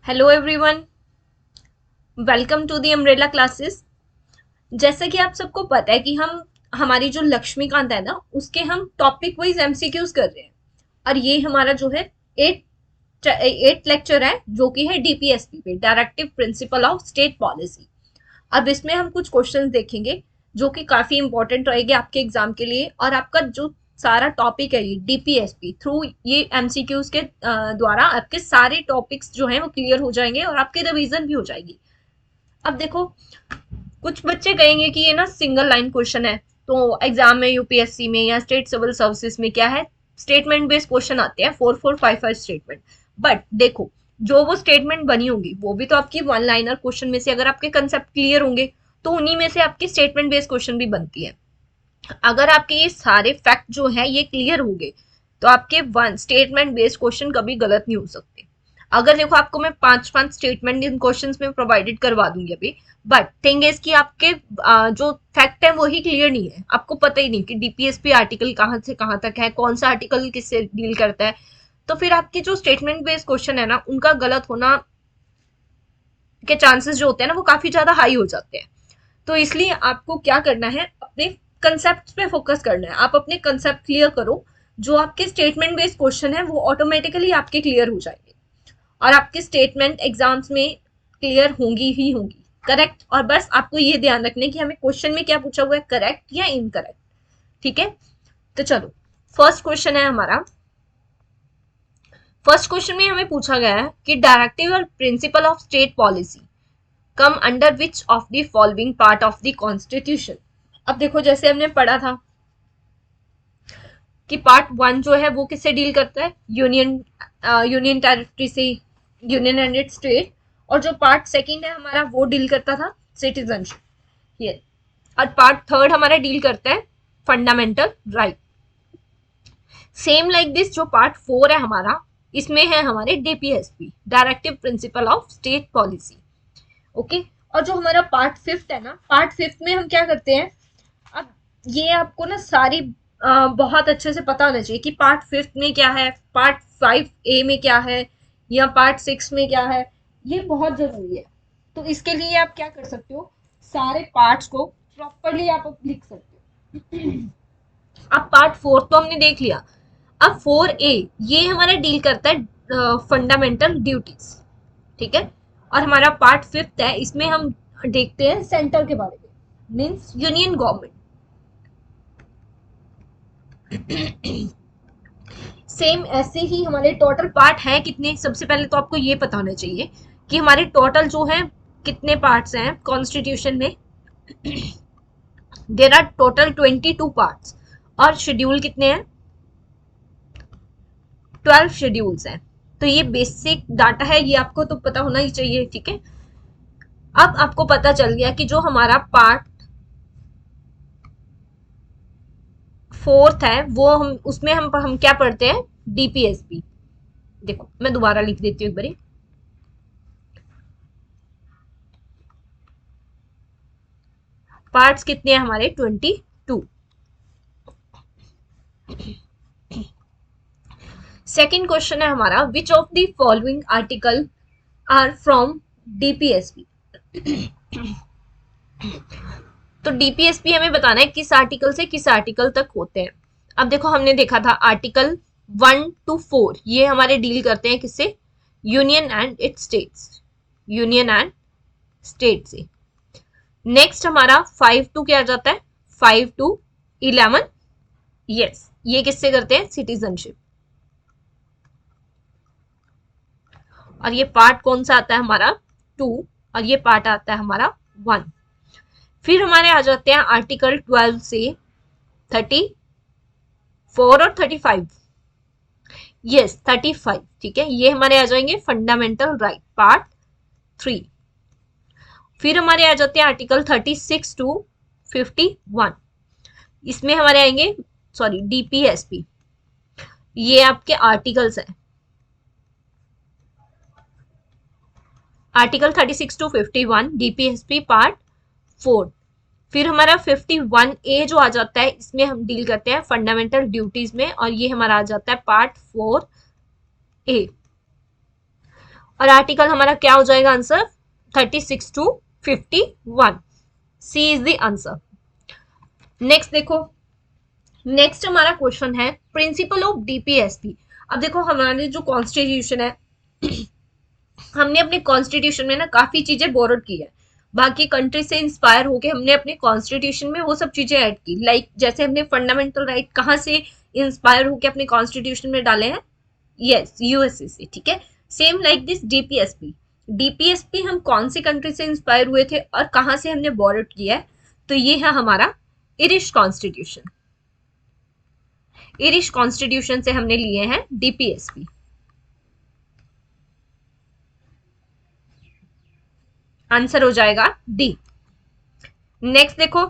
Hello everyone, welcome to the umbrella classes. जैसा कि आप सबको पता है कि हम हमारी जो लक्ष्मीकांत है ना उसके हम टॉपिक वाइज एमसीक्यूज कर रहे हैं। और ये हमारा जो है एट लेक्चर है जो कि है डीपीएसपी पे, directive principle of state policy. अब इसमें हम कुछ क्वेश्चंस देखेंगे जो कि काफी इंपॉर्टेंट रहेंगे आपके एग्जाम के लिए। और आपका जो सारा टॉपिक है ये डीपीएसपी थ्रू ये एमसीक्यूज के द्वारा आपके सारे टॉपिक्स जो हैं वो क्लियर हो जाएंगे और आपके रिवीजन भी हो जाएगी। अब देखो, कुछ बच्चे कहेंगे कि ये ना सिंगल लाइन क्वेश्चन है, तो एग्जाम में यूपीएससी में या स्टेट सिविल सर्विसेज में क्या है, स्टेटमेंट बेस्ड क्वेश्चन आते हैं, 4 4 5 5 स्टेटमेंट। बट देखो, जो वो स्टेटमेंट बनी होंगी वो भी तो आपकी वन लाइनर क्वेश्चन में से, अगर आपके कंसेप्ट क्लियर होंगे तो उन्हीं में से आपकी स्टेटमेंट बेस्ड क्वेश्चन भी बनती है। अगर आपके ये सारे फैक्ट जो है ये क्लियर होंगे तो आपके वन स्टेटमेंट बेस्ड क्वेश्चन कभी गलत नहीं हो सकते। अगर देखो, आपको मैं 5 5 स्टेटमेंट इन क्वेश्चंस में प्रोवाइडेड करवा दूंगी अभी, बट थिंग इज कि आपके जो फैक्ट है वही क्लियर नहीं है, आपको पता ही नहीं कि डीपीएसपी आर्टिकल कहाँ से कहाँ तक है, कौन सा आर्टिकल किससे डील करता है। तो फिर आपके जो स्टेटमेंट बेस्ड क्वेश्चन है ना उनका गलत होना के चांसेस जो होते हैं ना वो काफी ज्यादा हाई हो जाते हैं। तो इसलिए आपको क्या करना है, अपने कंसेप्ट पे फोकस करना है। आप अपने कंसेप्ट क्लियर करो, जो आपके स्टेटमेंट बेस्ड क्वेश्चन है वो ऑटोमेटिकली आपके क्लियर हो जाएंगे और आपके स्टेटमेंट एग्जाम्स में क्लियर होंगी ही होंगी, करेक्ट। और बस आपको ये ध्यान रखना है कि हमें क्वेश्चन में क्या पूछा हुआ है, करेक्ट या इनकरेक्ट। ठीक है, तो चलो, फर्स्ट क्वेश्चन है हमारा। फर्स्ट क्वेश्चन में हमें पूछा गया है कि डायरेक्टिव और principal of state policy come under which of the following part of the constitution. अब देखो, जैसे हमने पढ़ा था कि पार्ट वन जो है वो किससे डील करता है, यूनियन टेरिटरी से, यूनियन एंड इट्स स्टेट। और जो पार्ट सेकंड है हमारा वो डील करता था सिटीजनशिप ये। और पार्ट थर्ड हमारा डील करता है fundamental right. Same like this जो पार्ट फोर है हमारा, इसमें है हमारे DPSP, directive principle of state policy. Okay, और जो हमारा पार्ट फिफ्थ है ना, पार्ट फिफ्थ में हम क्या करते हैं, अब ये आपको ना सारी बहुत अच्छे से पता होना चाहिए कि पार्ट फिफ्थ में क्या है, पार्ट 5A में क्या है, या पार्ट 6 में क्या है। ये बहुत जरूरी है। तो इसके लिए आप क्या कर सकते हो, सारे पार्ट्स को प्रॉपरली आप लिख सकते हो। अब पार्ट फोर्थ तो हमने देख लिया। अब 4A ये हमारा डील करता है फंडामेंटल ड्यूटीज। ठीक है, और हमारा पार्ट फिफ्थ है, इसमें हम देखते हैं सेंटर के बारे में, मीन्स यूनियन गवर्नमेंट। सेम ऐसे ही हमारे टोटल पार्ट हैं कितने, सबसे पहले तो आपको ये पता होना चाहिए कि हमारे टोटल जो है कितने पार्ट्स हैं कॉन्स्टिट्यूशन में। देर आर टोटल 22 पार्ट्स और शेड्यूल कितने हैं, 12 शेड्यूल्स हैं। तो ये बेसिक डाटा है, ये आपको तो पता होना ही चाहिए। ठीक है, अब आपको पता चल गया कि जो हमारा पार्ट फोर्थ है वो हम उसमें हम क्या पढ़ते हैं, डीपीएसपी। देखो मैं दोबारा लिख देती हूँ एक बारी। पार्ट्स कितने हैं हमारे, 22। सेकेंड क्वेश्चन है हमारा, which of the following article are from DPSP. तो डीपीएसपी हमें बताना है किस आर्टिकल से किस आर्टिकल तक होते हैं। अब देखो, हमने देखा था आर्टिकल 1 to 4 ये हमारे डील करते हैं किससे, union and it's states, union and state से। नेक्स्ट हमारा 5 to क्या आ जाता है, 5 to 11, यस ये किससे करते हैं, सिटीजनशिप। और ये पार्ट कौन सा आता है हमारा, 2, और ये पार्ट आता है हमारा 1। फिर हमारे आ जाते हैं आर्टिकल 12 से 34 और 35, यस 35। ठीक है, ये हमारे आ जाएंगे फंडामेंटल राइट, पार्ट 3। फिर हमारे आ जाते हैं आर्टिकल 36 to 51, इसमें हमारे आएंगे, सॉरी डीपीएसपी, ये आपके आर्टिकल्स हैं, आर्टिकल 36 to 51 डीपीएसपी पार्ट 4। फिर हमारा 51A जो आ जाता है, इसमें हम डील करते हैं फंडामेंटल ड्यूटीज में, और ये हमारा आ जाता है पार्ट 4A। और आर्टिकल हमारा क्या हो जाएगा answer 36 to 51, C is the answer. Next देखो, नेक्स्ट हमारा क्वेश्चन है प्रिंसिपल ऑफ डीपीएसपी। अब देखो हमारे जो कॉन्स्टिट्यूशन है हमने अपने कॉन्स्टिट्यूशन में ना काफी चीजें बोरोड की है, बाकी कंट्री से इंस्पायर होके हमने अपने कॉन्स्टिट्यूशन में वो सब चीजें ऐड की। लाइक जैसे हमने फंडामेंटल राइट कहाँ से इंस्पायर होके अपने कॉन्स्टिट्यूशन में डाले हैं, यस यूएसए से, ठीक है। Same like this DPSP, DPSP हम कौन सी कंट्री से इंस्पायर हुए थे और कहाँ से हमने बोरोड किया है, तो ये है हमारा इरिश कॉन्स्टिट्यूशन। इरिश कॉन्स्टिट्यूशन से हमने लिए हैं डीपीएसपी। आंसर हो जाएगा डी। नेक्स्ट देखो,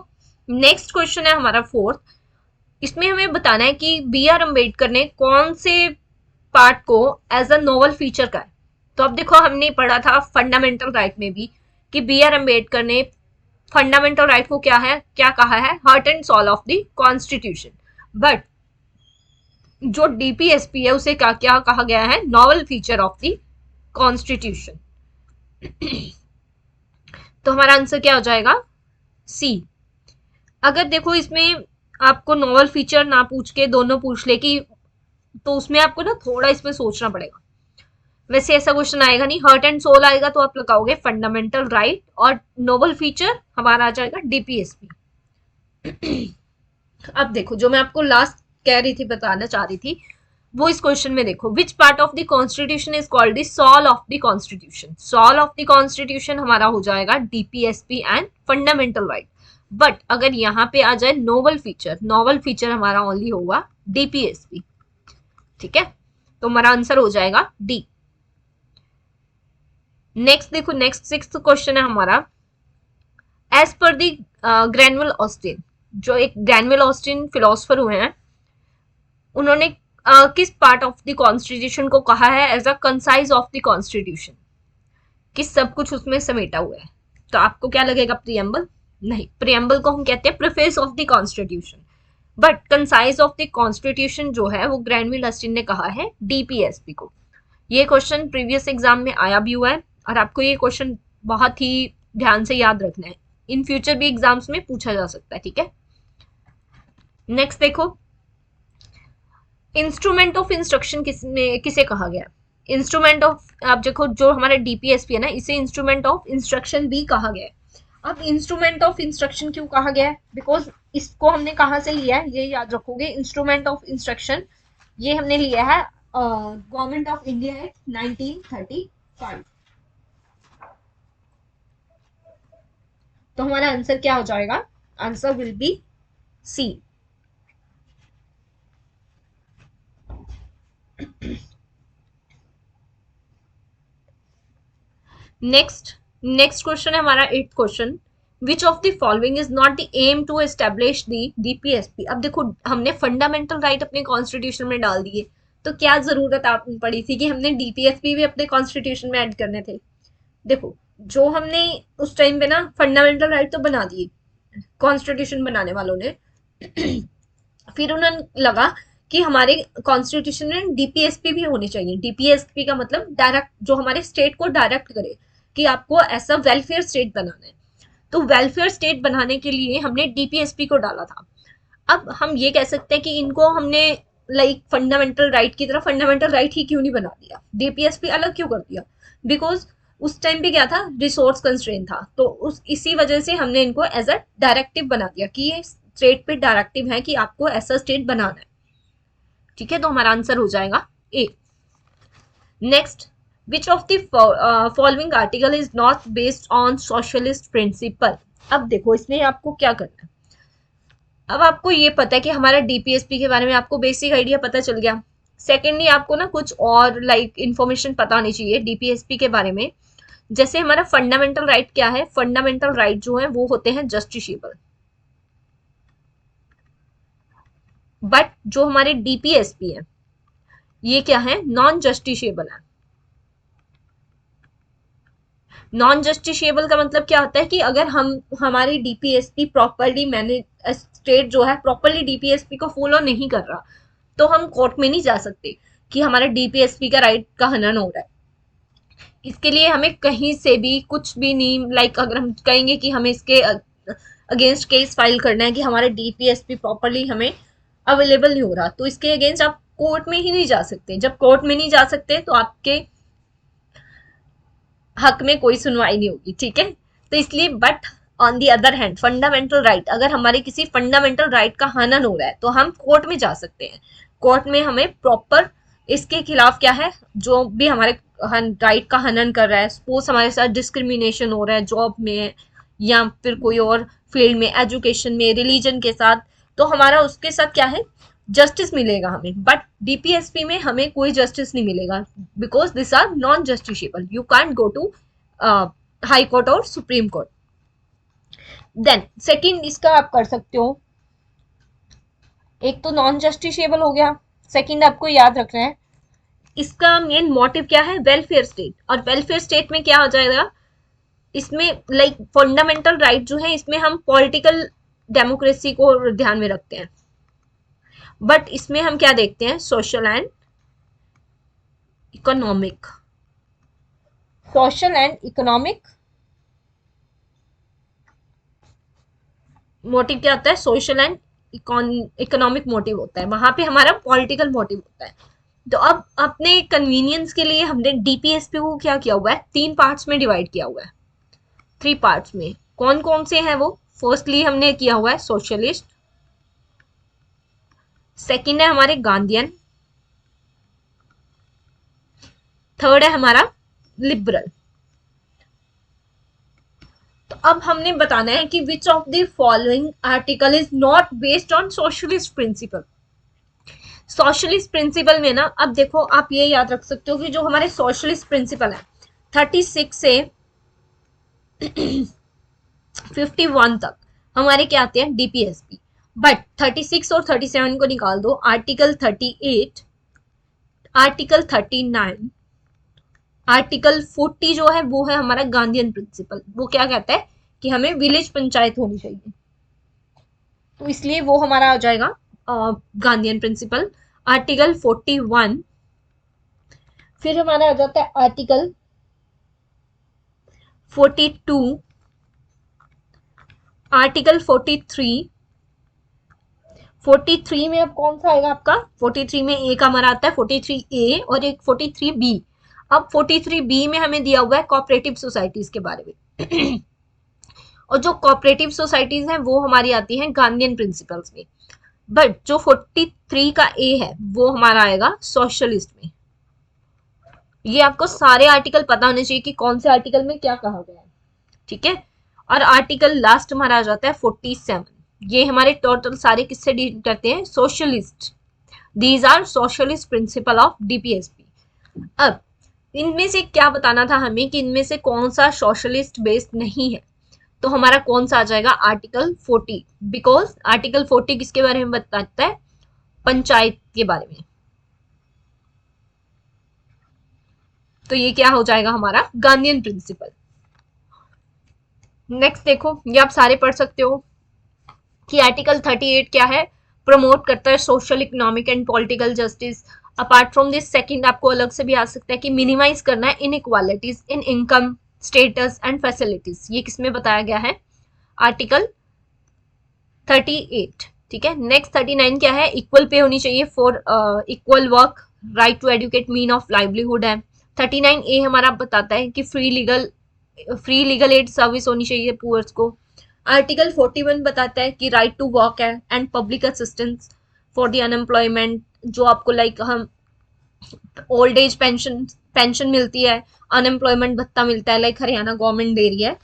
नेक्स्ट क्वेश्चन है हमारा फोर्थ। इसमें हमें बताना है कि बी आर अम्बेडकर ने कौन से पार्ट को एज अ नोवल फीचर का है। तो अब देखो हमने पढ़ा था फंडामेंटल राइट में भी कि बी आर अम्बेडकर ने फंडामेंटल राइट को क्या है, क्या कहा है, heart and soul of the constitution. But जो डीपीएसपी है उसे क्या क्या कहा गया है, novel feature of the constitution. तो हमारा आंसर क्या हो जाएगा, सी। अगर देखो इसमें आपको नॉवल फीचर ना पूछ के दोनों पूछ ले कि, तो उसमें आपको ना थोड़ा इसमें सोचना पड़ेगा। वैसे ऐसा क्वेश्चन आएगा नहीं, हार्ट एंड सोल आएगा तो आप लगाओगे फंडामेंटल राइट और नोवल फीचर हमारा आ जाएगा डीपीएसपी। अब देखो जो मैं आपको लास्ट कह रही थी, बताना चाह रही थी, वो इस क्वेश्चन में देखो, which part of the constitution is called the soul of the constitution. Soul of the constitution हमारा हो जाएगा DPSP and fundamental right. But अगर यहाँ पे आ जाए नोवल फीचर, नोवल फीचर हमारा ओनली होगा डीपीएसपी, ठीक है। तो हमारा आंसर हो जाएगा डी। नेक्स्ट देखो, नेक्स्ट सिक्स्थ क्वेश्चन है हमारा, एज पर दी ग्रैनुअल ऑस्टिन, जो एक ग्रैनुअल ऑस्टिन फिलोसफर हुए हैं, उन्होंने किस पार्ट ऑफ द कॉन्स्टिट्यूशन को कहा है as a concise of the constitution, कि सब कुछ उसमें समेटा हुआ है। तो आपको क्या लगेगा, प्रियम्बल? नहीं, प्रियम्बल को हम कहते हैं preface of the constitution. But concise of the constitution जो है वो ग्रैनुअल ऑस्टिन ने कहा है डीपीएसपी को। ये क्वेश्चन प्रीवियस एग्जाम में आया भी हुआ है और आपको ये क्वेश्चन बहुत ही ध्यान से याद रखना है, इन फ्यूचर भी एग्जाम्स में पूछा जा सकता है, ठीक है। नेक्स्ट देखो, इंस्ट्रूमेंट ऑफ इंस्ट्रक्शन किसे कहा गया? इंस्ट्रूमेंट ऑफ, आप देखो जो हमारा डीपीएसपी है ना, इसे इंस्ट्रूमेंट ऑफ इंस्ट्रक्शन भी कहा गया है। अब इंस्ट्रूमेंट ऑफ इंस्ट्रक्शन क्यों कहा गया है? बिकॉज इसको हमने कहाँ से लिया है, ये याद रखोगे। इंस्ट्रूमेंट ऑफ इंस्ट्रक्शन ये हमने लिया है गवर्नमेंट ऑफ इंडिया एक्ट 1935। तो हमारा आंसर क्या हो जाएगा, answer will be C. Next question है हमारा 8th question, which of the following is not the aim to establish the DPSP. अब देखो हमने फंडामेंटल राइट अपने कॉन्स्टिट्यूशन में डाल दिए, तो क्या जरूरत पड़ी थी कि हमने डीपीएसपी भी अपने कॉन्स्टिट्यूशन में ऐड करने थे। देखो जो हमने उस टाइम पे ना फंडामेंटल राइट तो बना दिए कॉन्स्टिट्यूशन बनाने वालों ने, फिर उन्हें लगा कि हमारे कॉन्स्टिट्यूशन में डीपीएसपी भी होनी चाहिए। डीपीएसपी का मतलब डायरेक्ट, जो हमारे स्टेट को डायरेक्ट करे कि आपको ऐसा वेलफेयर स्टेट बनाना है। तो वेलफेयर स्टेट बनाने के लिए हमने डीपीएसपी को डाला था। अब हम ये कह सकते हैं कि इनको हमने लाइक फंडामेंटल राइट की तरह फंडामेंटल राइट ही क्यों नहीं बना दिया, डीपीएसपी अलग क्यों कर दिया? बिकॉज उस टाइम पे क्या था, रिसोर्स कंस्ट्रेंट था, तो उस इसी वजह से हमने इनको एज अ डायरेक्टिव बना दिया कि ये स्टेट पे डायरेक्टिव है कि आपको ऐसा स्टेट बनाना है, ठीक है। तो हमारा आंसर हो जाएगा A. Next, which of the following article is not based on socialist principle. अब देखो इसमें आपको क्या करना है, अब आपको ये पता है कि हमारा डीपीएसपी के बारे में आपको बेसिक आइडिया पता चल गया। सेकेंडली आपको ना कुछ और लाइक इंफॉर्मेशन पता होनी चाहिए डीपीएसपी के बारे में। जैसे हमारा फंडामेंटल राइट क्या है, फंडामेंटल राइट जो है वो होते हैं जस्टिसेबल, बट जो हमारे डीपीएसपी है ये क्या है, नॉन जस्टिसेबल है। नॉन जस्टिसेबल का मतलब क्या होता है कि अगर हम हमारी डीपीएसपी प्रॉपरली मैनेज, स्टेट जो है प्रॉपरली डीपीएसपी को फॉलो नहीं कर रहा, तो हम कोर्ट में नहीं जा सकते कि हमारा डीपीएसपी का राइट का हनन हो रहा है। इसके लिए हमें कहीं से भी कुछ भी नहीं, लाइक अगर हम कहेंगे कि हमें इसके अगेंस्ट केस फाइल करना है कि हमारे डीपीएसपी प्रॉपरली हमें अवेलेबल नहीं हो रहा, तो इसके अगेंस्ट आप कोर्ट में ही नहीं जा सकते। जब कोर्ट में नहीं जा सकते तो आपके हक में कोई सुनवाई नहीं होगी, ठीक है। तो इसलिए but on the other hand fundamental right, अगर हमारे किसी फंडामेंटल राइट का हनन हो रहा है तो हम कोर्ट में जा सकते हैं। कोर्ट में हमें प्रॉपर इसके खिलाफ क्या है, जो भी हमारे राइट का हनन कर रहा है, सपोज हमारे साथ डिस्क्रिमिनेशन हो रहा है जॉब में या फिर कोई और फील्ड में, एजुकेशन में, रिलीजन के साथ, तो हमारा उसके साथ क्या है, जस्टिस मिलेगा हमें। बट डीपीएसपी में हमें कोई जस्टिस नहीं मिलेगा, because this are non justiciable, you can't go to high court और सुप्रीम कोर्ट। देन सेकंड इसका आप कर सकते हो, एक तो नॉन जस्टिशियबल हो गया, सेकंड आपको याद रखना है इसका मेन मोटिव क्या है, वेलफेयर स्टेट। और वेलफेयर स्टेट में क्या हो जाएगा, इसमें लाइक फंडामेंटल राइट जो है इसमें हम पॉलिटिकल डेमोक्रेसी को ध्यान में रखते हैं, बट इसमें हम क्या देखते हैं, social and economic, social and economic motive क्या होता है, सोशल एंड इकोनॉमिक मोटिव होता है, वहां पे हमारा पॉलिटिकल मोटिव होता है। तो अब अपने कन्वीनियंस के लिए हमने डीपीएसपी को क्या किया हुआ है, 3 पार्ट्स में डिवाइड किया हुआ है। 3 पार्ट्स में कौन कौन से हैं वो, फर्स्टली हमने किया हुआ है सोशलिस्ट, सेकंड है हमारे गांधीयन, थर्ड है हमारा लिबरल। तो अब हमने बताना है कि which of the following article is not based on socialist principle. Socialist principle में ना, अब देखो आप ये याद रख सकते हो कि जो हमारे सोशलिस्ट प्रिंसिपल है 36 से 51 तक हमारे क्या आते हैं, डीपीएसपी। बट 36 और 37 को निकाल दो, आर्टिकल 38, आर्टिकल 39, आर्टिकल 40 जो है वो है हमारा गांधीयन प्रिंसिपल। वो क्या कहता है कि हमें विलेज पंचायत होनी चाहिए, तो इसलिए वो हमारा आ जाएगा गांधीयन प्रिंसिपल। आर्टिकल 41, फिर हमारा आ जाता है आर्टिकल 42, आर्टिकल 43, 43 में अब कौन सा आएगा आपका, 43 में एक हमारा आता है 43A और एक 43B। अब 43B में हमें दिया हुआ है कोऑपरेटिव सोसाइटीज के बारे में और जो कोऑपरेटिव सोसाइटीज हैं वो हमारी आती हैं गांधीयन प्रिंसिपल्स में। बट जो 43 का ए है वो हमारा आएगा सोशलिस्ट में। ये आपको सारे आर्टिकल पता होने चाहिए कि कौन से आर्टिकल में क्या कहा गया है, ठीक है। और आर्टिकल लास्ट हमारा आ जाता है 47, ये हमारे टोटल सारे किससे डील करते हैं, socialist. These are socialist principle of DPSP. अब इनमें से क्या बताना था हमें कि इनमें से कौन सा सोशलिस्ट बेस्ड नहीं है, तो हमारा कौन सा आ जाएगा, आर्टिकल 40, बिकॉज आर्टिकल 40 किसके बारे में बताता है, पंचायत के बारे में। तो ये क्या हो जाएगा हमारा गांधीयन प्रिंसिपल। नेक्स्ट देखो, ये आप सारे पढ़ सकते हो कि आर्टिकल 38 क्या है, प्रमोट करता है social, economic and political justice. Apart from this second आपको अलग से भी आ सकता है कि मिनिमाइज करना है inequalities in income, status and facilities. ये किसमें बताया गया है, आर्टिकल 38, ठीक है। नेक्स्ट 39 क्या है, इक्वल पे होनी चाहिए for equal work, right to educate, mean of livelihood है। 39A हमारा बताता है कि फ्री लीगल एड सर्विस होनी चाहिए पुअर्स को। आर्टिकल 41 बताता है कि राइट टू वर्क है and public assistance for the unemployment, जो आपको लाइक हम ओल्ड एज पेंशन मिलती है, अनएम्प्लॉयमेंट भत्ता मिलता है, लाइक हरियाणा गवर्नमेंट दे रही है।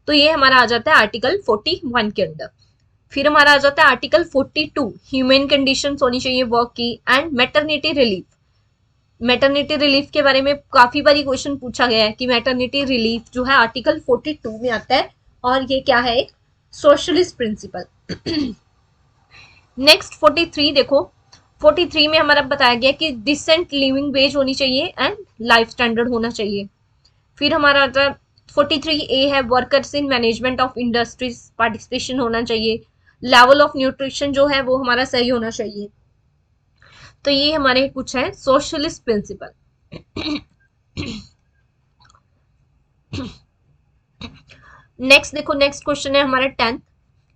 तो ये हमारा आ जाता है आर्टिकल 41 के अंदर। फिर हमारा आ जाता है आर्टिकल 42, ह्यूमन कंडीशंस होनी चाहिए वर्क की, and maternity relief. Maternity relief के बारे में काफी बारी क्वेश्चन पूछा गया है कि मैटरनिटी रिलीफ जो है आर्टिकल 42 में आता है, और ये क्या है, एक सोशलिस्ट प्रिंसिपल। नेक्स्ट 43 देखो, 43 में हमारा बताया गया कि डिसेंट लिविंग वेज होनी चाहिए एंड लाइफ स्टैंडर्ड होना चाहिए। फिर हमारा आता है 43A है, workers in management of industries participation होना चाहिए, लेवल ऑफ न्यूट्रिशन जो है वो हमारा सही होना चाहिए। तो ये हमारे कुछ है सोशलिस्ट प्रिंसिपल। नेक्स्ट देखो, नेक्स्ट क्वेश्चन है हमारा 10th,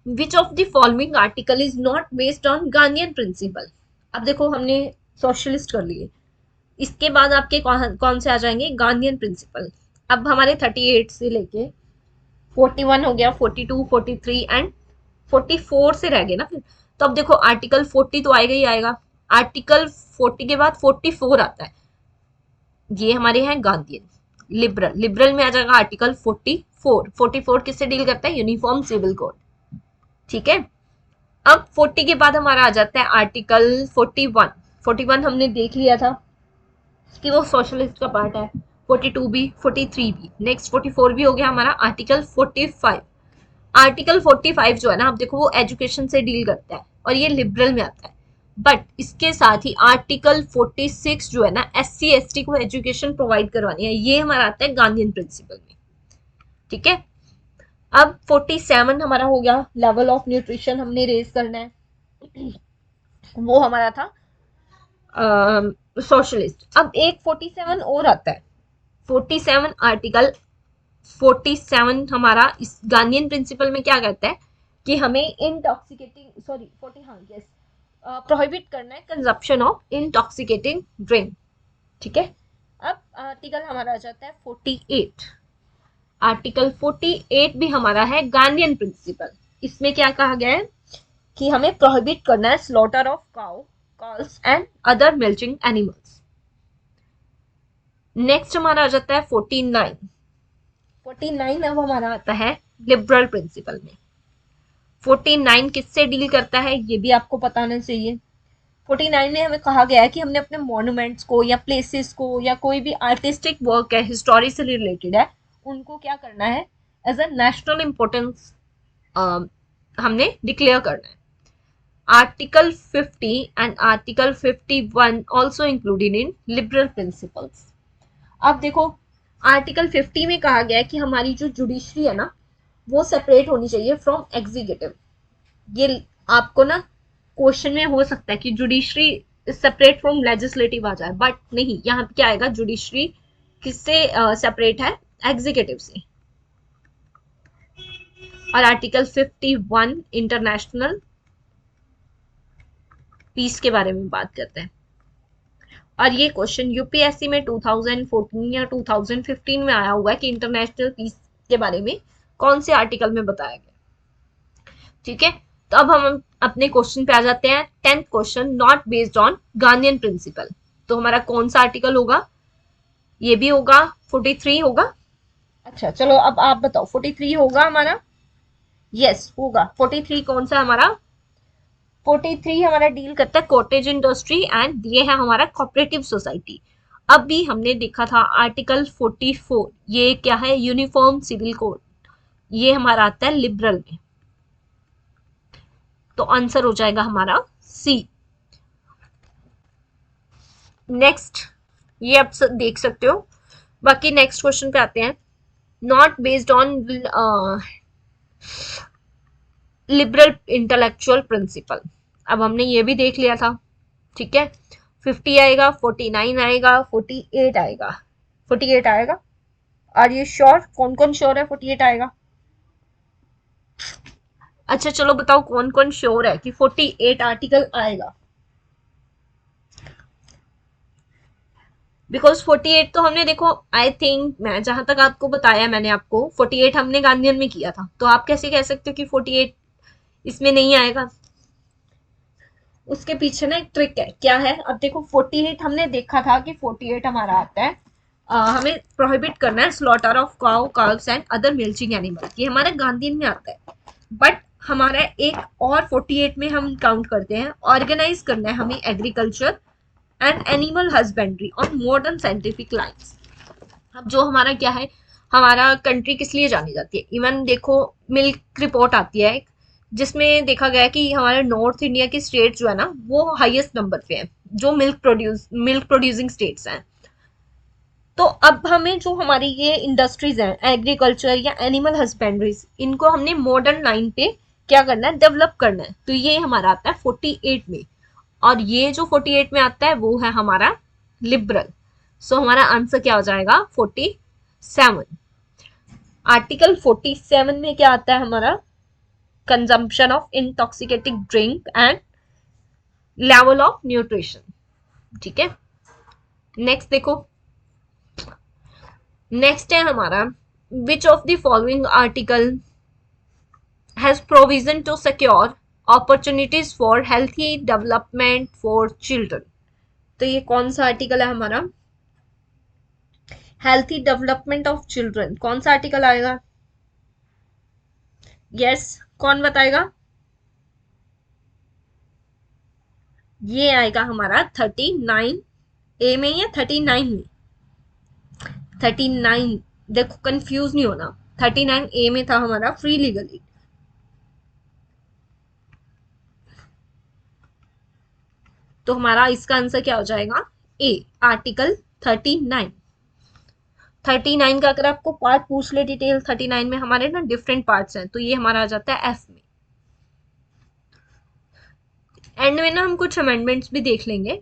which of the following article is not based on Gandhian principle. अब देखो हमने सोशलिस्ट कर लिए, इसके बाद आपके कौन से आ जाएंगे, गांधीयन प्रिंसिपल। अब हमारे 38 से लेके 41 हो गया, 42, 43 एंड 44 से रह गए ना फिर। तो अब देखो आर्टिकल 40 तो आएगा ही आएगा, आर्टिकल 40 के बाद 44 आता है, ये हमारे हैं गांधीयन। लिबरल, लिबरल में आ जाएगा आर्टिकल 44। 44 किससे डील करता है, यूनिफॉर्म सिविल कोड, ठीक है। अब 40 के बाद हमारा आ जाता है आर्टिकल 41। 41 हमने देख लिया था कि वो सोशलिस्ट का पार्ट है। 42 भी, 43 भी, नेक्स्ट 44 भी हो गया हमारा आर्टिकल 45। आर्टिकल 45 जो है ना, आप देखो वो एजुकेशन से डील करता है और ये लिबरल में आता है। बट इसके साथ ही आर्टिकल 46 जो है ना, SC ST को एजुकेशन प्रोवाइड करवानी है, ये हमारा आता है गांधीयन प्रिंसिपल में, ठीक है। अब 47 हमारा हो गया, लेवल ऑफ न्यूट्रिशन हमने रेज करना है, वो हमारा था सोशलिस्ट। अब एक 47 और आता है, 47 आर्टिकल 47 हमारा इस गांधीयन प्रिंसिपल में क्या कहता है कि हमें इंटॉक्सिकेटिंग, सॉरी 40, हाँ यस, प्रोहिबिट करना है कंजप्शन ऑफ इंटॉक्सिकेटिंग ड्रिंक, ठीक है। अब आर्टिकल हमारा आ जाता है 48। आर्टिकल 48 भी हमारा है गांधीयन प्रिंसिपल। इसमें क्या कहा गया है कि हमें प्रोहिबिट करना है slaughter of cow, calls and other milching animals. Next हमारा आ जाता है 49। 49 अब हमारा आता है लिबरल प्रिंसिपल में। 49 किससे डील करता है, ये भी आपको पता होना चाहिए। 49 में हमें कहा गया है कि हमने अपने मॉन्यूमेंट्स को या प्लेसेस को या कोई भी आर्टिस्टिक वर्क है, हिस्टोरी से रिलेटेड है, उनको क्या करना है, एज अ नेशनल इंपॉर्टेंस हमने डिक्लेयर करना है। Article 50 and article 51 also included in liberal principles. अब देखो आर्टिकल 50 में कहा गया है कि हमारी जो जुडिशरी है ना, वो सेपरेट होनी चाहिए फ्रॉम एग्जीक्यूटिव। ये आपको ना क्वेश्चन में हो सकता है कि जुडिशरी सेपरेट फ्रॉम लेजिस्लेटिव आ जाए, बट नहीं, यहाँ पे क्या आएगा, जुडिशरी किससे सेपरेट है, एग्जीक्यूटिव से। और आर्टिकल 51 इंटरनेशनल पीस के बारे में बात करते हैं। और ये क्वेश्चन यूपीएससी में 2014 या 2015 में आया हुआ है कि इंटरनेशनल पीस के बारे में कौन से आर्टिकल में बताया गया, ठीक है। तो अब हम अपने क्वेश्चन पे आ जाते हैं। 10th question, not based on Gandhian principle, तो हमारा कौन सा आर्टिकल होगा, ये भी होगा 43 होगा। अच्छा चलो अब आप बताओ, 43 होगा हमारा, यस होगा। 43 कौन सा हमारा, 43 हमारा डील करता है कॉटेज इंडस्ट्री एंड ये है हमारा कोऑपरेटिव सोसाइटी। अब भी हमने देखा था आर्टिकल 44, ये क्या है, यूनिफॉर्म सिविल कोड, ये हमारा आता है लिबरल में। तो आंसर हो जाएगा हमारा सी। नेक्स्ट ये आप देख सकते हो। बाकी नेक्स्ट क्वेश्चन पे आते हैं, not based on liberal intellectual principle. अब हमने ये भी देख लिया था, ठीक है। 50 आएगा, 49 आएगा, 48 आएगा, 48 आएगा। आर यू श्योर, कौन कौन श्योर है 48 आएगा? अच्छा चलो बताओ कौन कौन श्योर है कि 48 आर्टिकल आएगा। बिकॉज 48 तो हमने देखो, आई थिंक मैं जहां तक आपको बताया, मैंने आपको 48 हमने गांधीयन में किया था, तो आप कैसे कह सकते हो कि 48 इसमें नहीं आएगा? उसके पीछे ना एक ट्रिक है, क्या है, अब देखो 48 हमने देखा था कि 48 हमारा आता है, हमें प्रोहिबिट करना है slaughter of cow, calves and other milching animal, ये हमारा गांधीयन में आता है। बट हमारा एक और 48 में हम काउंट करते हैं, ऑर्गेनाइज करना है हमें agriculture and animal husbandry on modern scientific lines. अब जो हमारा क्या है, हमारा कंट्री किस लिए जानी जाती है, इवन देखो मिल्क रिपोर्ट आती है एक, जिसमें देखा गया कि हमारे नॉर्थ इंडिया के स्टेट जो है ना, वो हाईएस्ट नंबर पे है जो मिल्क प्रोड्यूसिंग स्टेट्स हैं। तो अब हमें जो हमारी ये इंडस्ट्रीज हैं, एग्रीकल्चर या एनिमल हस्बेंड्रीज, इनको हमने मॉडर्न लाइन पे क्या करना है, डेवलप करना है। तो ये हमारा आता है 48 में, और ये जो 48 में आता है वो है हमारा लिबरल। सो हमारा आंसर क्या हो जाएगा, 47। आर्टिकल 47 में क्या आता है हमारा, consumption of intoxicating drink and level of nutrition. ठीक है, नेक्स्ट देखो, नेक्स्ट है हमारा which of the following article has provision to secure opportunities for healthy development for children. तो ये कौन सा आर्टिकल है हमारा, हेल्थी डेवलपमेंट ऑफ चिल्ड्रन, कौन सा आर्टिकल आएगा? यस, कौन बताएगा? ये आएगा हमारा 39 ए में या 39 में? 39, देखो कंफ्यूज नहीं होना, 39 ए में था हमारा फ्री लीगल एड। तो हमारा इसका आंसर क्या हो जाएगा, ए, आर्टिकल 39। 39 का अगर आपको पार्ट पूछ ले डिटेल, 39 में हमारे ना डिफरेंट पार्ट्स हैं, तो ये हमारा आ जाता है एफ में। एंड में ना हम कुछ अमेंडमेंट्स भी देख लेंगे।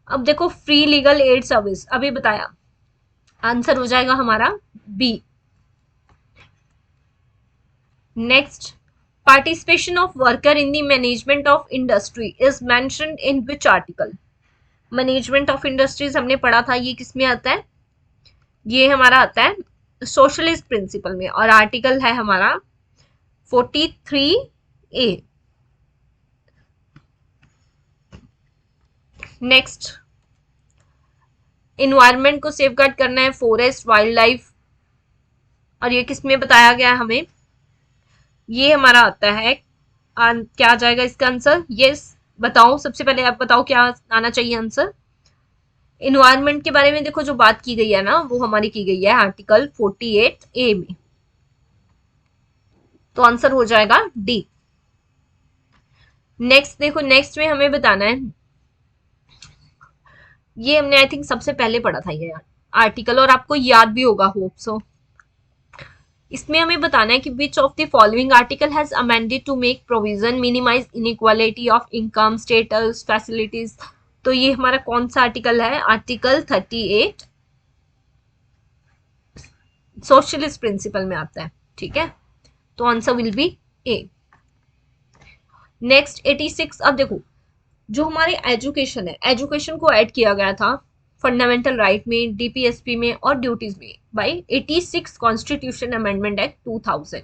अब देखो, फ्री लीगल एड सर्विस अभी बताया, आंसर हो जाएगा हमारा B. Next, participation of worker in the management of industry is mentioned in which article? Management of industries हमने पढ़ा था, ये किस में आता है? ये हमारा आता है सोशलिस्ट प्रिंसिपल में, और आर्टिकल है हमारा 43A। नेक्स्ट, इन्वायरमेंट को सेफगार्ड करना है, फॉरेस्ट, वाइल्ड लाइफ, और ये किस में बताया गया हमें? ये हमारा आता है क्या आ जाएगा इसका आंसर? यस, बताओ, सबसे पहले आप बताओ क्या आना चाहिए आंसर। इन्वायरमेंट के बारे में देखो जो बात की गई है ना, वो हमारी की गई है आर्टिकल 48A में, तो आंसर हो जाएगा डी। नेक्स्ट देखो, नेक्स्ट में हमें बताना है, ये हमने आई थिंक सबसे पहले पढ़ा था ये आर्टिकल, और आपको याद भी होगा, होप सो। इसमें हमें बताना है कि which of the following article has amended to make provision minimise inequality of income, status, facilities. तो ये हमारा कौन सा आर्टिकल है? आर्टिकल 38 सोशलिस्ट प्रिंसिपल में आता है। ठीक है, तो answer will B A. Next 86, अब देखो जो हमारे एजुकेशन है, एजुकेशन को ऐड किया गया था फंडामेंटल राइट में, डीपीएसपी में और ड्यूटीज में बाय 86 कॉन्स्टिट्यूशन अमेंडमेंट एक्ट 2000।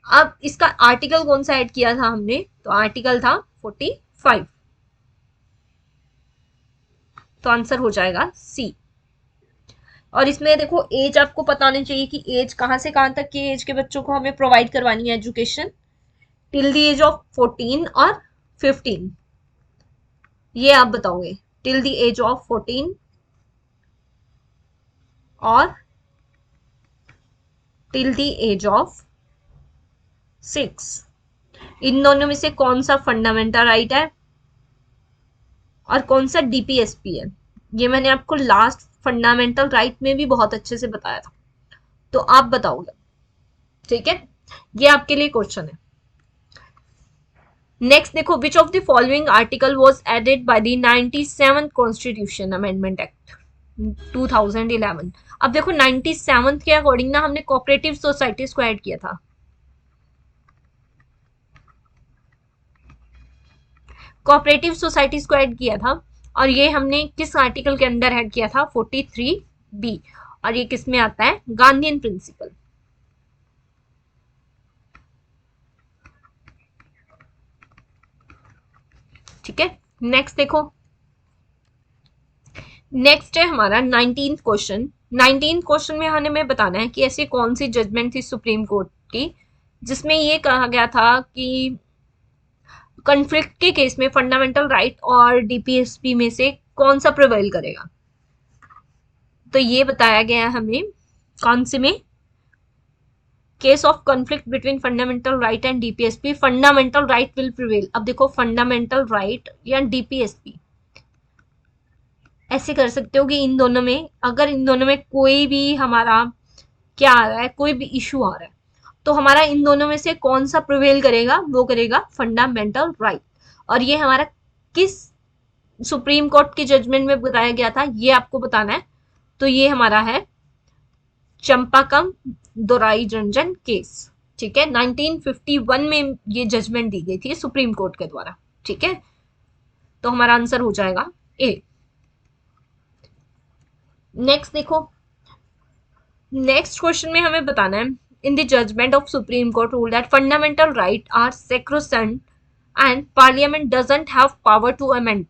अब इसका आर्टिकल कौन सा ऐड किया था हमने? तो आर्टिकल था 45, तो आंसर हो जाएगा सी। और इसमें देखो एज आपको पता होनी चाहिए कि एज कहां से कहां तक की एज के बच्चों को हमें प्रोवाइड करवानी है education, till the age of 14 और 15। ये आप बताओगे, टिल द एज ऑफ 14 और टिल द एज ऑफ 6। इन दोनों में से कौन सा फंडामेंटल राइट है और कौन सा डीपीएसपी है? ये मैंने आपको लास्ट फंडामेंटल राइट में भी बहुत अच्छे से बताया था, तो आप बताओगे। ठीक है, ये आपके लिए क्वेश्चन है। नेक्स्ट देखो, which of the following article was added by the 97th constitution amendment act 2011। अब देखो 97th के अकॉर्डिंग ना हमने कोऑपरेटिव सोसाइटीज को ऐड किया था, कोऑपरेटिव सोसाइटीज को ऐड किया था, और ये हमने किस आर्टिकल के अंदर ऐड किया था? 43B, और ये किस में आता है? गांधीयन प्रिंसिपल। ठीक है, नेक्स्ट देखो, नेक्स्ट है हमारा 19th क्वेश्चन। 19th क्वेश्चन में हमें बताना है कि ऐसी कौन सी जजमेंट थी सुप्रीम कोर्ट की जिसमें ये कहा गया था कि कॉन्फ्लिक्ट के केस में फंडामेंटल राइट और डीपीएसपी में से कौन सा प्रिवेल करेगा। तो ये बताया गया है हमें कौन से में, case of conflict between fundamental right and DPSP, fundamental right will prevail. अब देखो फंडामेंटल राइट या डीपीएसपी, ऐसे कर सकते हो कि इन दोनों में, अगर इन दोनों में कोई भी हमारा क्या आ रहा है, कोई भी इशू आ रहा है, तो हमारा इन दोनों में से कौन सा प्रिवेल करेगा? वो करेगा फंडामेंटल राइट। और ये हमारा किस सुप्रीम कोर्ट के जजमेंट में बताया गया था, ये आपको बताना है। तो ये हमारा है चंपाकम दोराई रंजन केस। ठीक है, 1951 में ये जजमेंट दी गई थी सुप्रीम कोर्ट के द्वारा। ठीक है, तो हमारा आंसर हो जाएगा ए। नेक्स्ट देखो, नेक्स्ट क्वेश्चन में हमें बताना है, in the judgement of supreme court rule that fundamental right are sacrosanct and parliament doesn't have power to amend.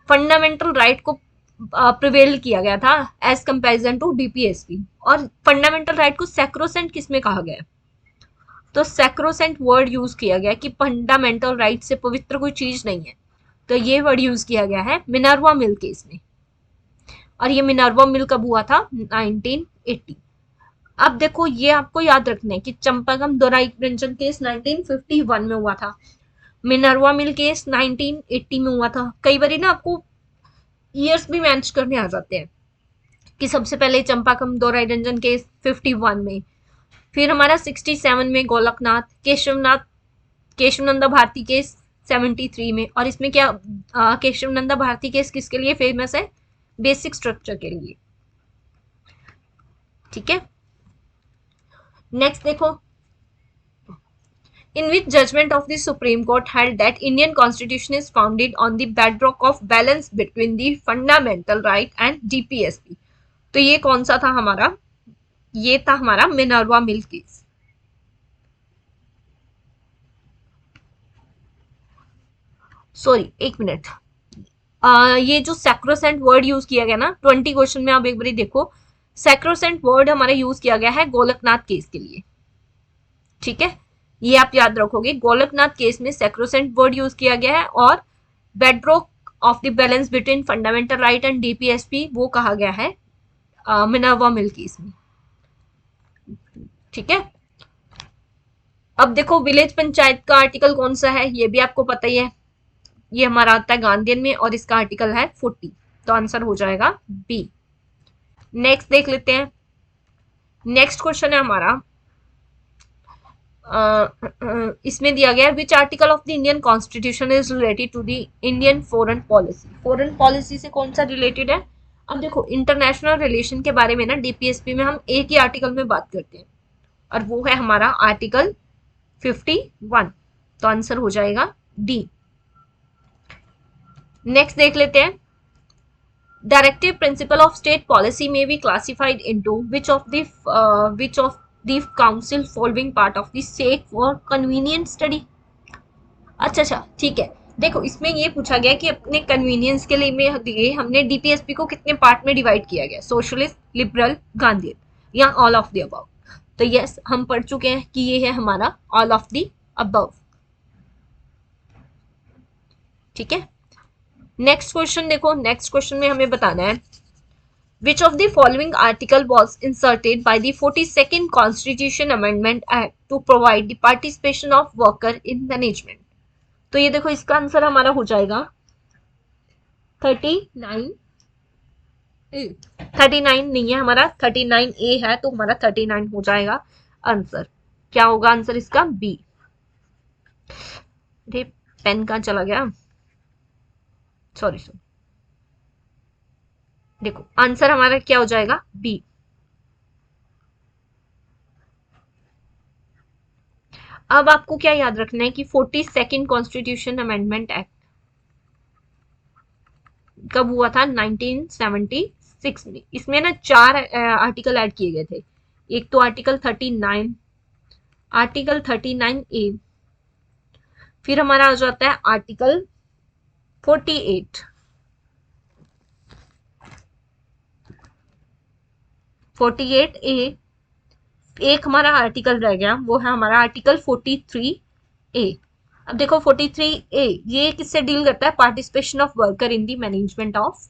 Fundamental right को प्रिवेल किया गया था एज कंपेरिजन टू डीपीएसपी, और फंडामेंटल राइट को सैक्रोसेंट किस में कहा गया है? तो सैक्रोसेंट वर्ड यूज किया गया कि फंडामेंटल राइट से पवित्र कोई चीज नहीं है, तो ये वर्ड यूज किया गया है मिनर्वा मिल केस में, और ये मिनर्वा मिल कब हुआ था? 1980। अब देखो, ये आपको याद रखना है कि चंपागम दोराई रंजन केस 1951 में हुआ था, मिनर्वा मिल केस 1980 में हुआ था। कई बार ना आपको ईयर्स भी मैच करने आ जाते हैं कि सबसे पहले चंपाकम दोराई रंजन केस 51 में, फिर हमारा 67 में गोलकनाथ केशवनंदा भारती केस 73 में, और इसमें क्या केशवनंदा भारती केस किसके लिए फेमस है? बेसिक स्ट्रक्चर के लिए। ठीक है, नेक्स्ट देखो, in which judgment of the Supreme Court held that Indian Constitution is founded on the bedrock of balance between the fundamental right and DPSP। तो ये कौन सा था हमारा? ये था हमारा मिनर्वा मिल केस। सॉरी, एक मिनट, ये जो सैक्रोसेंट वर्ड यूज किया गया ना 20 क्वेश्चन में, आप एक बार देखो, सैक्रोसेंट वर्ड हमारा यूज किया गया है गोलकनाथ केस के लिए। ठीक है, ये आप याद रखोगे, गोलकनाथ केस में सैक्रोसेंट वर्ड यूज किया गया है, और bedrock of the balance between fundamental right and DPSP वो कहा गया है मिनर्वा मिल केस में। ठीक है, अब देखो विलेज पंचायत का आर्टिकल कौन सा है, ये भी आपको पता ही है, ये हमारा आता है गांधीयन में, और इसका आर्टिकल है 40, तो आंसर हो जाएगा बी। नेक्स्ट देख लेते हैं, नेक्स्ट क्वेश्चन है हमारा, इसमें दिया गया which article of the Indian constitution is related to the Indian foreign policy. Foreign policy से कौन सा रिलेटेड है? अब देखो, इंटरनेशनल रिलेशन के बारे में ना डीपीएसपी में हम एक ही आर्टिकल में बात करते हैं, और वो है हमारा आर्टिकल 51, तो आंसर हो जाएगा डी। नेक्स्ट देख लेते हैं, directive principle of state policy में be classified into which of the council following part of the sake for convenient study। अच्छा, ठीक है, देखो इसमें ये पूछा गया कि अपने कन्वीनियंस के लिए हमने डीपीएसपी को कितने पार्ट में डिवाइड किया गया, सोशलिस्ट, लिबरल, गांधीयन, या ऑल ऑफ द अबव। तो यस, हम पढ़ चुके हैं कि ये है हमारा ऑल ऑफ द अबव। ठीक है, नेक्स्ट क्वेश्चन देखो, नेक्स्ट क्वेश्चन में हमें बताना है which of the following article was inserted by the 42nd Constitution Amendment Act to provide the participation of worker in management। तो ये देखो, इसका आंसर हमारा हो जाएगा 39 नहीं है हमारा, 39A है, तो हमारा 39 हो जाएगा आंसर। क्या होगा आंसर इसका? बी। अरे पेन कहाँ चला गया? सॉरी, देखो आंसर हमारा क्या हो जाएगा? बी। अब आपको क्या याद रखना है कि 42nd कॉन्स्टिट्यूशन अमेंडमेंट एक्ट कब हुआ था? 1976 में। इसमें ना 4 आर्टिकल ऐड किए गए थे। एक तो आर्टिकल 39, आर्टिकल 39A, फिर हमारा आ जाता है आर्टिकल 48, 48A, एक हमारा आर्टिकल रह गया, वो है हमारा आर्टिकल 43A। अब देखो 43A ये किससे डील करता है? Participation of worker in the management of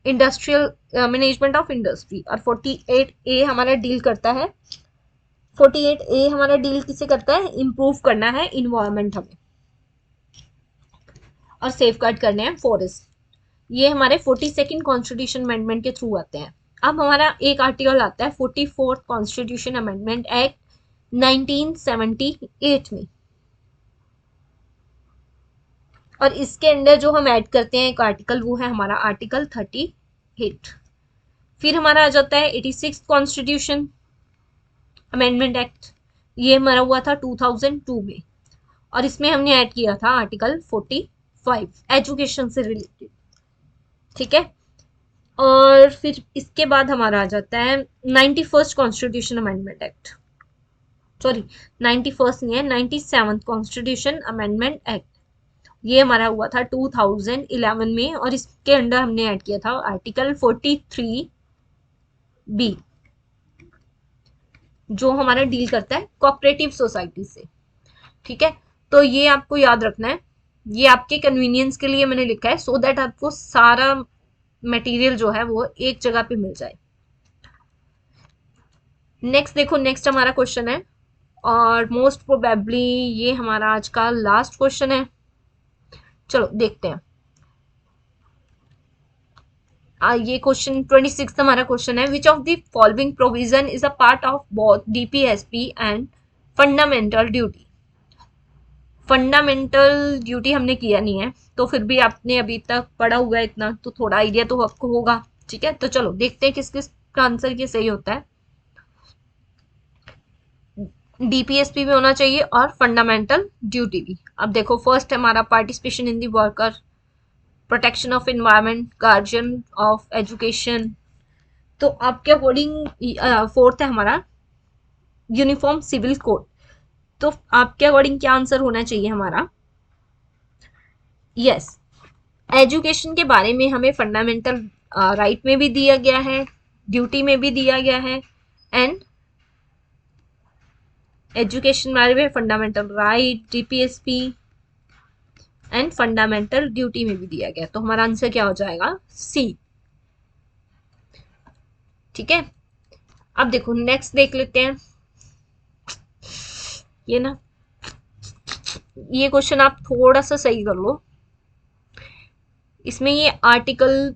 industry. और 48A हमारा डील करता है, 48A हमारा डील किससे करता है? इंप्रूव करना है इन्वायरमेंट हमें, और सेफगार्ड करने हैं फॉरेस्ट। ये हमारे 42nd कॉन्स्टिट्यूशन अमेंडमेंट के थ्रू आते हैं। अब हमारा एक आर्टिकल आता है 44th कॉन्स्टिट्यूशन अमेंडमेंट एक्ट 1978 में, और इसके अंदर जो हम ऐड करते हैं एक आर्टिकल, वो है हमारा आर्टिकल 38। फिर हमारा आ जाता है 86 कॉन्स्टिट्यूशन अमेंडमेंट एक्ट, ये हमारा हुआ था 2002 में, और इसमें हमने ऐड किया था आर्टिकल 45 एजुकेशन से रिलेटेड। ठीक है, और फिर इसके बाद हमारा आ जाता है 91st constitution amendment act, sorry 91st नहीं है, 97th कॉन्स्टिट्यूशन अमेंडमेंट एक्ट, ये हमारा हुआ था 2011 में, और इसके अंडर हमने ऐड किया था आर्टिकल 43B, जो हमारा डील करता है कोऑपरेटिव सोसाइटी से। ठीक है, तो ये आपको याद रखना है, ये आपके कन्वीनियंस के लिए मैंने लिखा है, सो दैट आपको सारा मटेरियल जो है वो एक जगह पे मिल जाए। नेक्स्ट देखो, नेक्स्ट हमारा क्वेश्चन है, और मोस्ट प्रोबेबली ये हमारा आज का लास्ट क्वेश्चन है। चलो देखते हैं। ये क्वेश्चन 26 हमारा क्वेश्चन है, विच of the following provision is a part of both DPSP and fundamental duty. Fundamental duty हमने किया नहीं है, तो फिर भी आपने अभी तक पढ़ा हुआ है इतना, तो थोड़ा आइडिया तो आपको होगा। ठीक है, तो चलो देखते हैं किस किस का आंसर ये सही होता है। डीपीएसपी भी होना चाहिए और फंडामेंटल ड्यूटी भी। अब देखो, फर्स्ट हमारा participation in the worker, protection of environment, guardian of education. तो आपके अकॉर्डिंग फोर्थ है हमारा यूनिफॉर्म सिविल कोड। तो आपके अकॉर्डिंग क्या आंसर होना चाहिए हमारा? यस, एजुकेशन के बारे में हमें फंडामेंटल राइट में भी दिया गया है, ड्यूटी में भी दिया गया है, एंड एजुकेशन बारे में fundamental right, DPSP and fundamental duty में भी दिया गया। तो हमारा आंसर क्या हो जाएगा? सी। ठीक है, अब देखो नेक्स्ट देख लेते हैं। ये ना, ये क्वेश्चन आप थोड़ा सा सही कर लो। इसमें ये आर्टिकल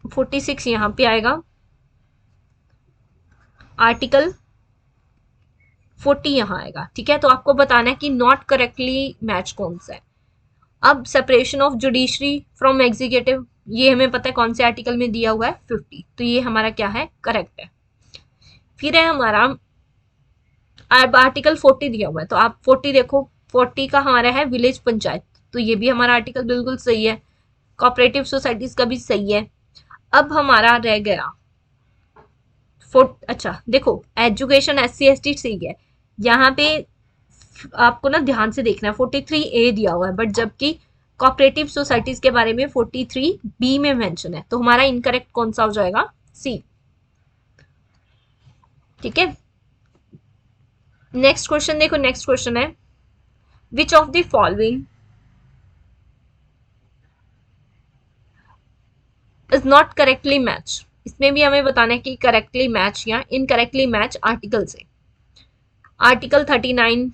46 यहां पे आएगा, आर्टिकल 40 यहां आएगा। ठीक है, तो आपको बताना है कि नॉट करेक्टली मैच कौन सा है। अब separation of judiciary from executive, ये हमें पता है कौन से आर्टिकल में दिया हुआ है, 50, तो ये हमारा क्या है? करेक्ट है। फिर है हमारा अब आर्टिकल 40 दिया हुआ है, तो आप 40 देखो, 40 का हमारा है विलेज पंचायत, तो ये भी हमारा आर्टिकल बिल्कुल सही है। कोऑपरेटिव सोसाइटीज का भी सही है। अब हमारा रह गया अच्छा देखो, एजुकेशन SC ST सही है, यहाँ पे आपको ना ध्यान से देखना है, 43A दिया हुआ है, बट जबकि कोऑपरेटिव सोसाइटीज के बारे में 43B में मेंशन है, तो हमारा इनकरेक्ट कौन सा हो जाएगा? सी। ठीक है, नेक्स्ट क्वेश्चन देखो, नेक्स्ट क्वेश्चन है विच of the following is not correctly match. इसमें भी हमें बताना है कि करेक्टली मैच या इनकरेक्टली मैच आर्टिकल से। Article 39,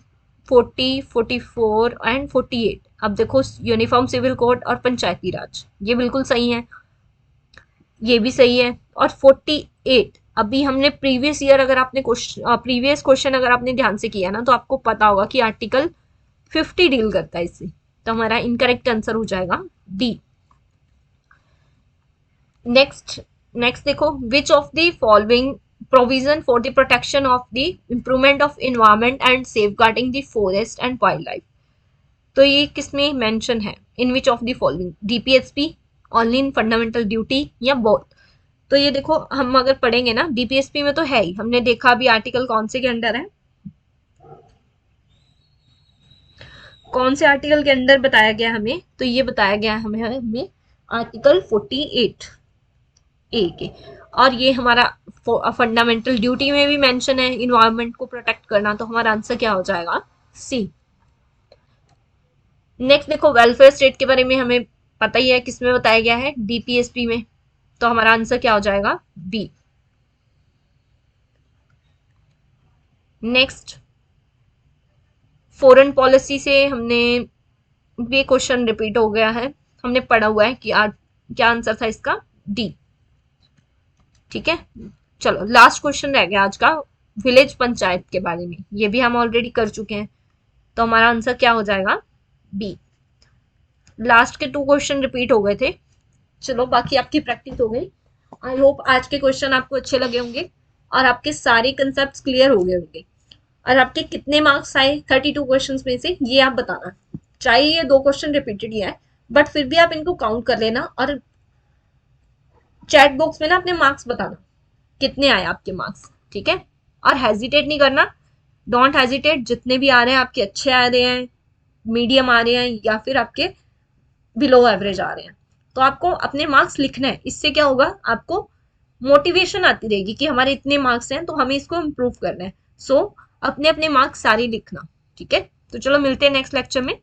40, 44 and 48। अब देखो, यूनिफॉर्म सिविल कोड और पंचायती राज, ये बिल्कुल सही है, ये भी सही है। और 48 अभी हमने प्रीवियस ईयर, अगर आपने प्रीवियस क्वेश्चन अगर आपने ध्यान से किया ना, तो आपको पता होगा कि आर्टिकल 50 डील करता है इससे, तो हमारा इनकरेक्ट आंसर हो जाएगा डी। नेक्स्ट देखो, which of the following provision for the protection of the improvement of environment and safeguarding the forest and wildlife, तो ये किसमें मेंशन है? In which of the following, DPSP, only in fundamental duty, या both? तो ये देखो, हम अगर पढ़ेंगे ना, डीपीएसपी में तो है ही, हमने देखा अभी आर्टिकल कौन से के अंडर है, कौन से आर्टिकल के अंडर बताया गया हमें, तो ये बताया गया हमें आर्टिकल 48A के, और ये हमारा फंडामेंटल ड्यूटी में भी मेंशन है इन्वायरमेंट को प्रोटेक्ट करना, तो हमारा आंसर क्या हो जाएगा? सी। नेक्स्ट देखो, वेलफेयर स्टेट के बारे में हमें पता ही है, किसमें बताया गया है? डीपीएसपी में, तो हमारा आंसर क्या हो जाएगा? बी। नेक्स्ट, फॉरेन पॉलिसी से हमने ये क्वेश्चन रिपीट हो गया है, हमने पढ़ा हुआ है कि क्या आंसर था इसका? डी। ठीक है, चलो लास्ट क्वेश्चन रह गया आज का, विलेज पंचायत के बारे में, ये भी हम ऑलरेडी कर चुके हैं, तो हमारा आंसर क्या हो जाएगा? बी। लास्ट के 2 क्वेश्चन रिपीट हो गए थे, चलो बाकी आपकी प्रैक्टिस हो गई। आई होप आज के क्वेश्चन आपको अच्छे लगे होंगे और आपके सारे कंसेप्ट क्लियर हो गए होंगे। और आपके कितने मार्क्स आए 32 क्वेश्चन में से, ये आप बताना। चाहे ये 2 क्वेश्चन रिपीटेड ही है, बट फिर भी आप इनको काउंट कर लेना और चैट बॉक्स में ना अपने मार्क्स बताना कितने आए आपके मार्क्स, ठीक है। और हेजिटेट नहीं करना, डोंट हेजिटेट। जितने भी आ रहे हैं आपके अच्छे आ रहे हैं, मीडियम आ रहे हैं, या फिर आपके बिलो एवरेज आ रहे हैं, तो आपको अपने मार्क्स लिखना है। इससे क्या होगा, आपको मोटिवेशन आती रहेगी कि हमारे इतने मार्क्स हैं तो हमें इसको इम्प्रूव करना है। सो अपने अपने मार्क्स सारे लिखना, ठीक है। तो चलो मिलते हैं नेक्स्ट लेक्चर में।